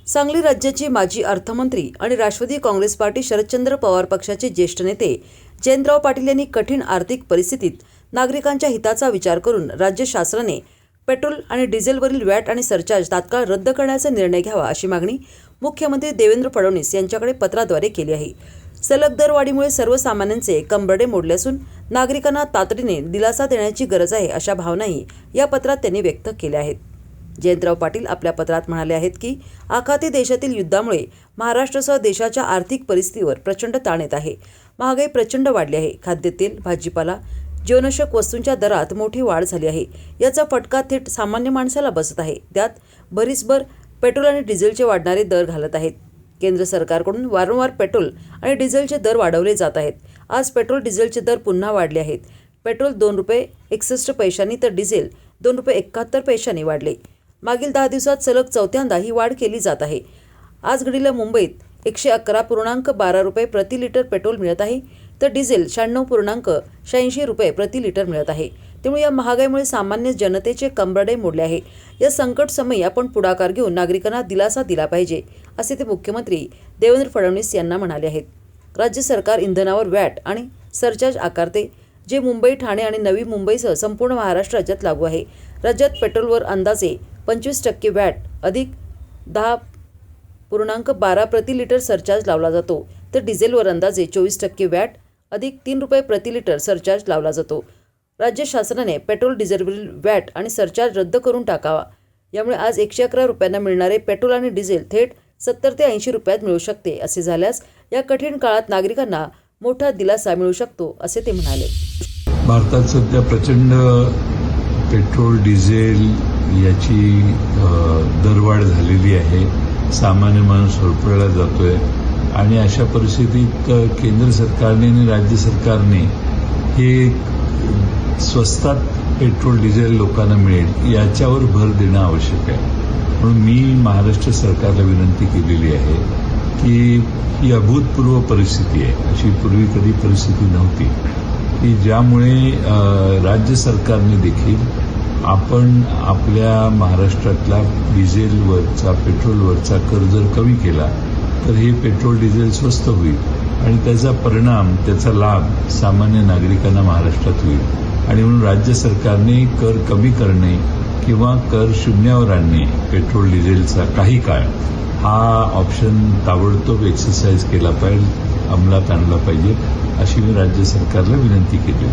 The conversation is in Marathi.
सांगली राज्याचे माजी अर्थमंत्री आणि राष्ट्रवादी काँग्रेस पार्टी शरदचंद्र पवार पक्षाचे ज्येष्ठ नेते जयंतराव पाटील यांनी कठीण आर्थिक परिस्थितीत नागरिकांच्या हिताचा विचार करून राज्य शासनाने पेट्रोल आणि डिझेलवरील व्हॅट आणि सरचार्ज तात्काळ रद्द करण्याचा निर्णय घ्यावा अशी मागणी मुख्यमंत्री देवेंद्र फडणवीस यांच्याकडे पत्राद्वारे केली आहे। सलग दरवाढीमुळे सर्वसामान्यांचे कंबरडे मोडले असून नागरिकांना तातडीने दिलासा देण्याची गरज आहे अशा भावनाही या पत्रात त्यांनी व्यक्त केल्या आहेत। जयंतराव पाटील आपल्या पत्रात म्हणाले आहेत की आखाती देशातील युद्धामुळे महाराष्ट्रासह देशाच्या आर्थिक परिस्थितीवर प्रचंड ताण येत आहे। महागाई प्रचंड वाढली आहे। खाद्यतेल, भाजीपाला, जीवनावश्यक वस्तूंच्या दरात मोठी वाढ झाली आहे। याचा फटका थेट सामान्य माणसाला बसत आहे। त्यात भरीसभर पेट्रोल आणि डिझेलचे वाढणारे दर घालत आहेत। केंद्र सरकारकडून वारंवार पेट्रोल आणि डिझेलचे दर वाढवले जात आहेत। आज पेट्रोल डिझेलचे दर पुन्हा वाढले आहेत। पेट्रोल ₹2.61 तर डिझेल ₹2.71 वाढले। मागील 10 दिवसात सलग चौथ्यांदा ही वाढ केली जात आहे। आज घडीला मुंबईत ₹111.12 प्रति लिटर पेट्रोल मिळत आहे, तर डिझेल ₹96.86 प्रति लिटर मिळत आहे। त्यामुळे या महागाईमुळे सामान्य जनतेचे कंबरडे मोडले आहे। या संकट समयी आपण पुढाकार घेऊन नागरिकांना दिलासा दिला पाहिजे, असे ते मुख्यमंत्री देवेंद्र फडणवीस यांना म्हणाले आहेत। राज्य सरकार इंधनावर व्हॅट आणि सरचार्ज आकारते, जे मुंबई, ठाणे आणि नवी मुंबईसह संपूर्ण महाराष्ट्र राज्यात लागू आहे। राज्यात पेट्रोलवर अंदाजे 25% व्हॅट अधिक 10.12 प्रति लिटर सरचार्ज लावला जातो, तर डिझेलवर अंदाजे 24% व्हॅट अधिक ₹3 प्रति लिटर सरचार्ज लावला जातो। राज्य शासनाने पेट्रोल डिझेलवरील व्हॅट आणि सरचार्ज रद्द करून टाकावा। यामुळे आज ₹111 मिळणारे पेट्रोल आणि डिझेल थेट 70 ते 80 रुपयात मिळू शकते। असे झाल्यास या कठीण काळात नागरिकांना मोठा दिलासा मिळू शकतो, असे ते म्हणाले। भारतात सध्या प्रचंड पेट्रोल, डिझेल याची दरवाढ झालेली आहे। सामान्य माणूस होरपळला जातोय आणि अशा परिस्थितीत केंद्र सरकारने आणि राज्य सरकारने हे स्वस्तात पेट्रोल, डिझेल लोकांना मिळेल याच्यावर भर देणं आवश्यक आहे। म्हणून मी महाराष्ट्र सरकारला विनंती केलेली आहे की ही अभूतपूर्व परिस्थिती आहे, अशी पूर्वी कधी परिस्थिती नव्हती, की ज्यामुळे राज्य सरकारने देखील आपण आपल्या महाराष्ट्रातला डिझेलवरचा, पेट्रोलवरचा कर जर कमी केला तर हे पेट्रोल, डिझेल स्वस्त होईल आणि त्याचा परिणाम, त्याचा लाभ सामान्य नागरिकांना महाराष्ट्रात होईल। आणि म्हणून राज्य सरकारने कर कमी करणे किंवा कर शून्यावर आणणे पेट्रोल, डिझेलचा काही काळ, हा ऑप्शन ताबडतोब एक्सरसाइज केला पाहिजे, अंमलात आणला पाहिजे, अशी मी राज्य सरकारला विनंती केली।